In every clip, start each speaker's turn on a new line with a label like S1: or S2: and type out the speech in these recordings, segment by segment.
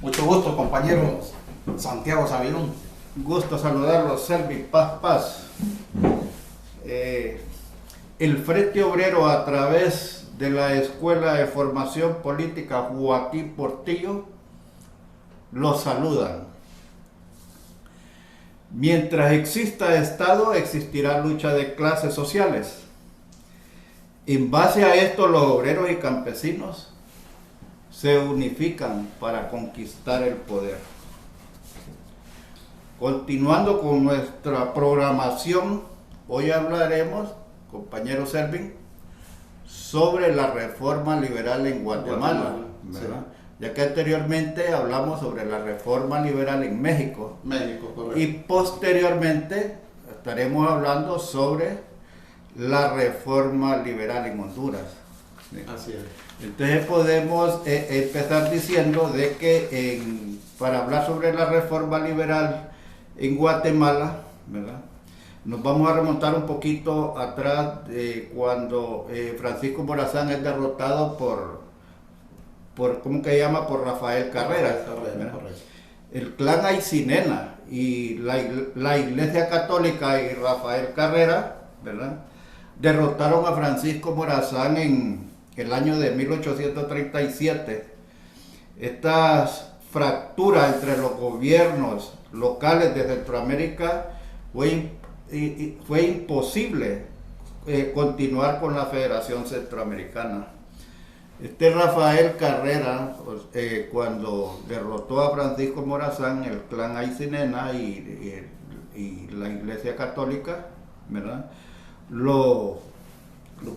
S1: Mucho gusto, compañero Santiago Sabilón.
S2: Gusto saludarlos, Selvi, paz. El Frente Obrero, a través de la Escuela de Formación Política Joaquín Portillo, los saludan. Mientras exista Estado, existirá lucha de clases sociales. En base a esto, los obreros y campesinos se unifican para conquistar el poder. Continuando con nuestra programación, hoy hablaremos, compañero Selvin, sobre la reforma liberal en Guatemala, ¿verdad? Sí. Ya que anteriormente hablamos sobre la reforma liberal en México.
S1: Correcto.
S2: Y posteriormente estaremos hablando sobre la reforma liberal en Honduras.
S1: ¿Sí? Así es.
S2: Entonces podemos empezar diciendo de que para hablar sobre la reforma liberal en Guatemala, ¿verdad?, nos vamos a remontar un poquito atrás de cuando Francisco Morazán es derrotado por ¿cómo que se llama? Por Rafael Carrera. El clan Aycinena y la Iglesia Católica y Rafael Carrera, ¿verdad?, derrotaron a Francisco Morazán en el año de 1837. Estas fracturas entre los gobiernos locales de Centroamérica fue imposible continuar con la Federación Centroamericana. Rafael Carrera, cuando derrotó a Francisco Morazán, el clan Aycinena y la Iglesia Católica, ¿verdad?, lo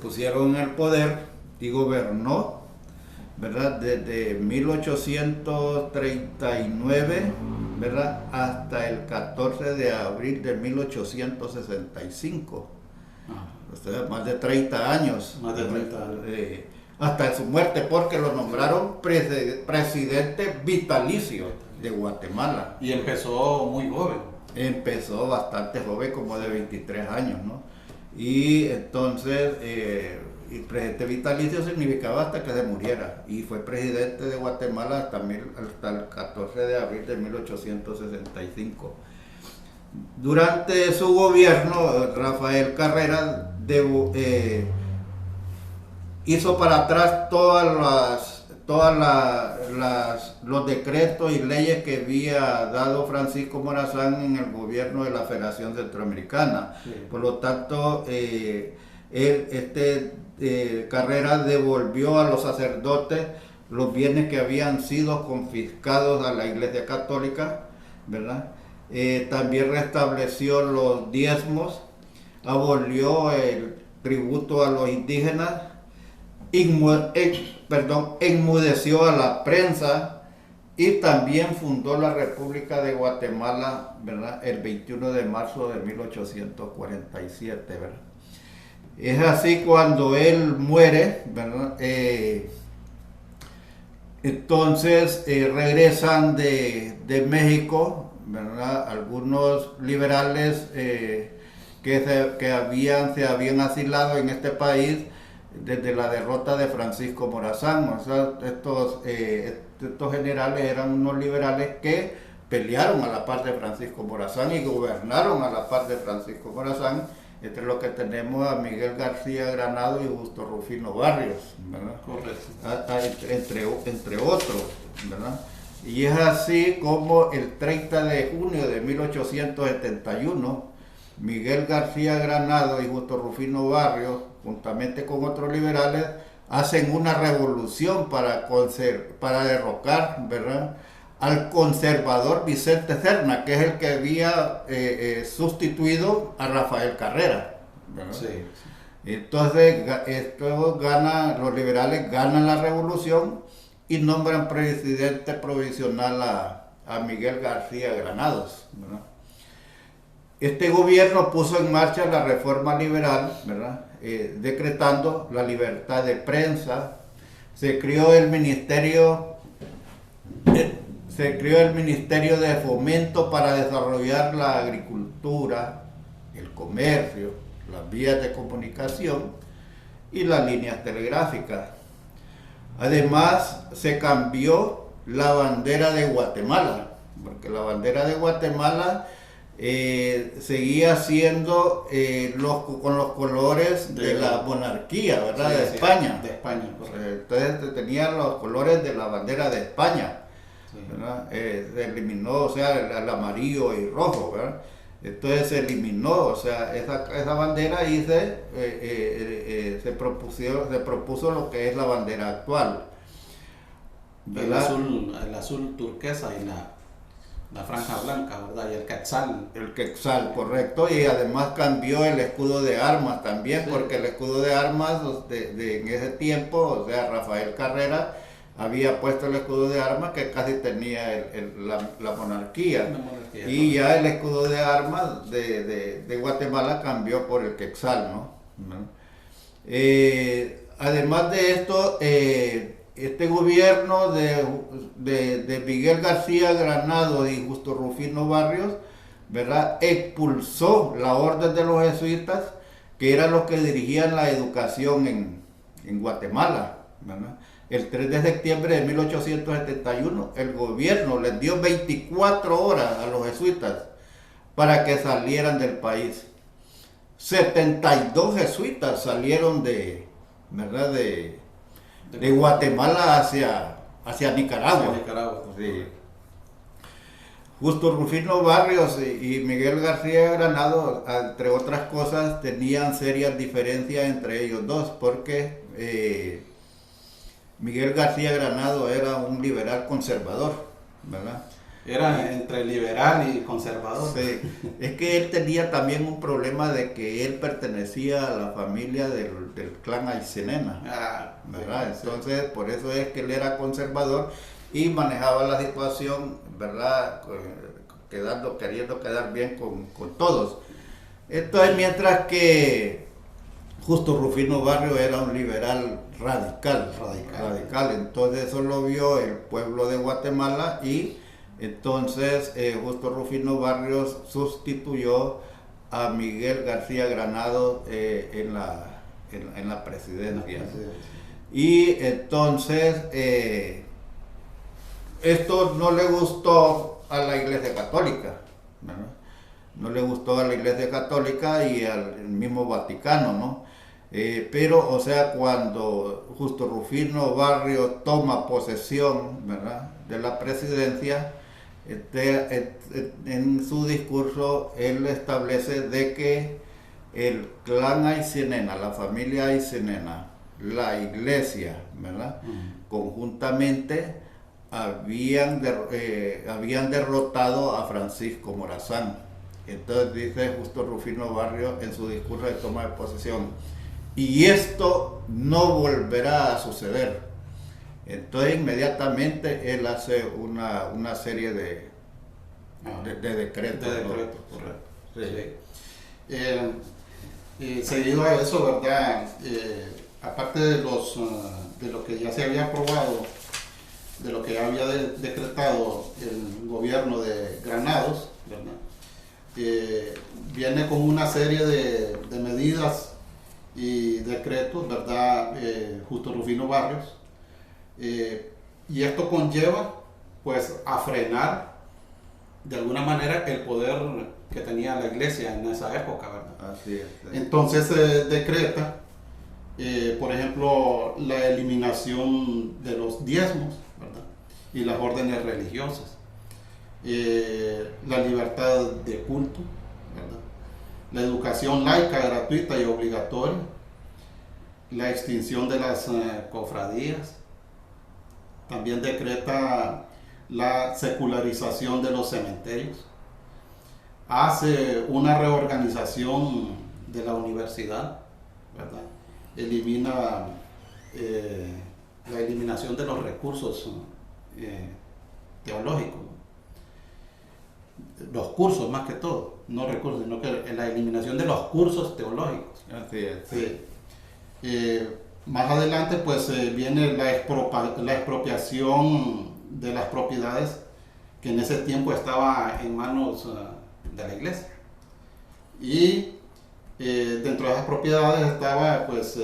S2: pusieron en el poder y gobernó, ¿verdad?, desde 1839, ¿verdad?, hasta el 14 de abril de 1865. O sea, más de 30 años.
S1: Más de 30 años.
S2: Hasta su muerte, porque lo nombraron presidente vitalicio de Guatemala.
S1: Y empezó muy joven.
S2: Empezó bastante joven, como de 23 años, ¿no? Y entonces, el presidente vitalicio significaba hasta que se muriera, y fue presidente de Guatemala hasta el 14 de abril de 1865. Durante su gobierno, Rafael Carrera hizo para atrás los decretos y leyes que había dado Francisco Morazán en el gobierno de la Federación Centroamericana. Sí. Por lo tanto, Carrera devolvió a los sacerdotes los bienes que habían sido confiscados a la Iglesia Católica, ¿verdad? También restableció los diezmos, abolió el tributo a los indígenas, enmudeció a la prensa y también fundó la República de Guatemala, ¿verdad?, el 21 de marzo de 1847, ¿verdad? Es así cuando él muere, ¿verdad? Entonces regresan de México, ¿verdad?, algunos liberales que se habían asilado en este país desde la derrota de Francisco Morazán. O sea, estos generales eran unos liberales que pelearon a la par de Francisco Morazán y gobernaron a la par de Francisco Morazán, entre los que tenemos a Miguel García Granado y Justo Rufino Barrios, ¿verdad?
S1: Correcto.
S2: Entre otros, ¿verdad? Y es así como el 30 de junio de 1871, Miguel García Granado y Justo Rufino Barrios, juntamente con otros liberales, hacen una revolución para derrocar, ¿verdad?, al conservador Vicente Serna, que es el que había sustituido a Rafael Carrera, ¿verdad?
S1: Sí.
S2: Entonces, los liberales ganan la revolución y nombran presidente provisional a Miguel García Granados, ¿verdad? Este gobierno puso en marcha la reforma liberal, ¿verdad?, decretando la libertad de prensa. Se creó el Ministerio de Fomento para desarrollar la agricultura, el comercio, las vías de comunicación y las líneas telegráficas. Además, se cambió la bandera de Guatemala, porque la bandera de Guatemala seguía siendo con los colores de la monarquía, ¿verdad?
S1: Sí,
S2: De
S1: sí,
S2: España.
S1: de España, correcto.
S2: Entonces tenían los colores de la bandera de España,
S1: Sí.
S2: ¿verdad? Se eliminó, o sea, el amarillo y rojo, ¿verdad? Entonces se eliminó, o sea, esa bandera y se propuso lo que es la bandera actual, ¿verdad?
S1: El azul turquesa y la franja blanca, ¿verdad? Y el quetzal.
S2: El quetzal, correcto, y además cambió el escudo de armas también,
S1: Sí.
S2: porque el escudo de armas en ese tiempo, o sea, Rafael Carrera había puesto el escudo de armas que casi tenía la monarquía.
S1: Una monarquía,
S2: Y ya el escudo de armas de Guatemala cambió por el quetzal, ¿no? Además de esto, este gobierno de Miguel García Granados y Justo Rufino Barrios, ¿verdad?, expulsó la orden de los jesuitas, que eran los que dirigían la educación en Guatemala, ¿verdad? El 3 de septiembre de 1871, el gobierno les dio 24 horas a los jesuitas para que salieran del país. 72 jesuitas salieron ¿verdad?, de Guatemala hacia Nicaragua.
S1: Hacia Nicaragua.
S2: Sí. Justo Rufino Barrios y Miguel García Granados, entre otras cosas, tenían serias diferencias entre ellos dos, porque Miguel García Granados era un liberal conservador, ¿verdad?
S1: Era entre liberal y conservador.
S2: Sí. Es que él tenía también un problema de que él pertenecía a la familia del clan Aycinena,
S1: Ah,
S2: ¿verdad?
S1: sí.
S2: Entonces, por eso es que él era conservador y manejaba la situación, ¿verdad?, queriendo quedar bien con todos. Entonces, mientras que Justo Rufino Barrio era un liberal radical. Entonces eso lo vio el pueblo de Guatemala y entonces Justo Rufino Barrios sustituyó a Miguel García Granados en la presidencia. Y entonces esto no le gustó a la Iglesia Católica, ¿verdad? No le gustó a la Iglesia Católica y al mismo Vaticano, ¿no? Pero, o sea, cuando Justo Rufino Barrios toma posesión, ¿verdad?, de la presidencia, en su discurso él establece de que el clan Aycinena, la familia Aycinena, la iglesia, ¿verdad?, conjuntamente habían derrotado a Francisco Morazán. Entonces dice Justo Rufino Barrios en su discurso de toma de posesión, y esto no volverá a suceder. Entonces inmediatamente él hace una serie de decretos.
S1: De
S2: ¿no?
S1: decretos, correcto.
S2: Sí.
S1: Y seguido a eso, ¿verdad? Aparte de lo que ya se había aprobado, de lo que había decretado el gobierno de Granados, ¿verdad? Viene con una serie de medidas y decretos, ¿verdad? Justo Rufino Barrios. Y esto conlleva, pues, a frenar de alguna manera el poder que tenía la iglesia en esa época, ¿verdad?
S2: Así es. Sí.
S1: Entonces decreta, por ejemplo, la eliminación de los diezmos, ¿verdad?, y las órdenes religiosas, la libertad de culto, ¿verdad?, la educación laica, gratuita y obligatoria, la extinción de las cofradías. También decreta la secularización de los cementerios. Hace una reorganización de la universidad, ¿verdad? Elimina la eliminación de los recursos teológicos, los cursos más que todo, no recursos, sino que la eliminación de los cursos teológicos.
S2: Así es.
S1: Sí. Más adelante pues viene la expropiación de las propiedades que en ese tiempo estaba en manos de la iglesia, y dentro de esas propiedades estaba pues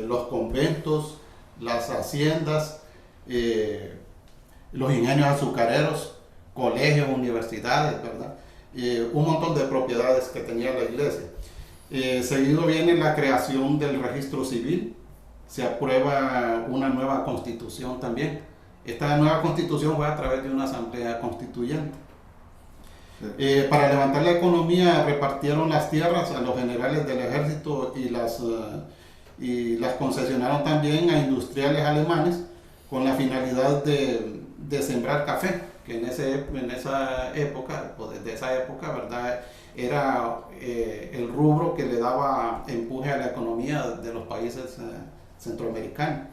S1: los conventos, las haciendas, los ingenios azucareros, colegios, universidades, ¿verdad? Un montón de propiedades que tenía la iglesia. Seguido viene la creación del registro civil, se aprueba una nueva constitución también. Esta nueva constitución fue a través de una asamblea constituyente. Para levantar la economía repartieron las tierras a los generales del ejército y las concesionaron también a industriales alemanes con la finalidad de sembrar café, que en esa época, o desde esa época, ¿verdad?, era el rubro que le daba empuje a la economía de los países centroamericanos.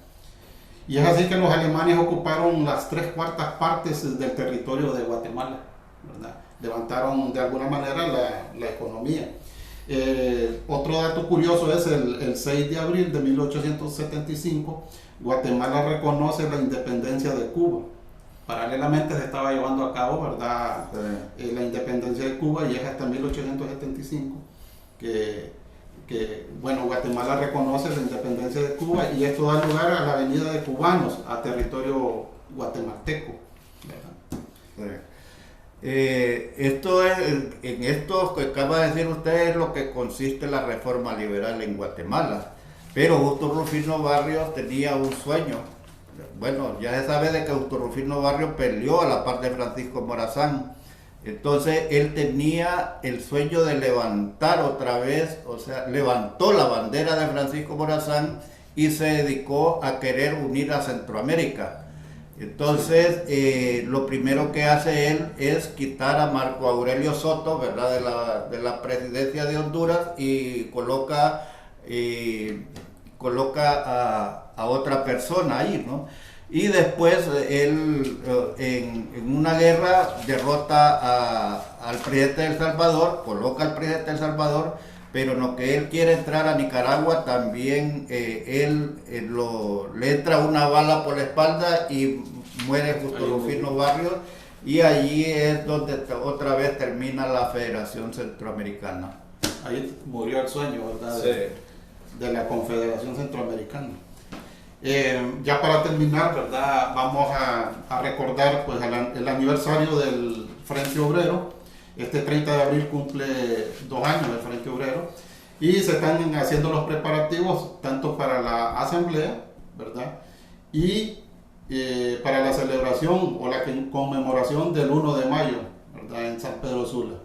S1: Y es así que los alemanes ocuparon las 3/4 partes del territorio de Guatemala, ¿verdad? Levantaron de alguna manera la economía. Otro dato curioso es el 6 de abril de 1875, Guatemala reconoce la independencia de Cuba. Paralelamente se estaba llevando a cabo, ¿verdad?, la independencia de Cuba, y es hasta 1875 que Guatemala reconoce la independencia de Cuba, y esto da lugar a la venida de cubanos a territorio guatemalteco, ¿verdad?
S2: Esto es, en esto que acaba de decir usted, es lo que consiste la reforma liberal en Guatemala. Pero Justo Rufino Barrios tenía un sueño. Bueno, ya se sabe de que Justo Rufino Barrios peleó a la par de Francisco Morazán. Entonces él tenía el sueño de levantar otra vez, o sea, levantó la bandera de Francisco Morazán y se dedicó a querer unir a Centroamérica. Entonces, lo primero que hace él es quitar a Marco Aurelio Soto, ¿verdad?, de la presidencia de Honduras, y coloca a otra persona ahí, ¿no? Y después él en una guerra derrota al presidente de El Salvador, coloca al presidente de El Salvador, pero en lo que él quiere entrar a Nicaragua también le entra una bala por la espalda y muere Justo Rufino Barrios, y allí es donde otra vez termina la Federación Centroamericana.
S1: Ahí murió el sueño, ¿verdad?,
S2: sí,
S1: de la Confederación Centroamericana. Ya para terminar, ¿verdad?, vamos a recordar pues el aniversario del Frente Obrero. Este 30 de abril cumple 2 años el Frente Obrero, y se están haciendo los preparativos tanto para la asamblea, ¿verdad?, y para la celebración o la conmemoración del 1 de mayo, ¿verdad?, en San Pedro Sula.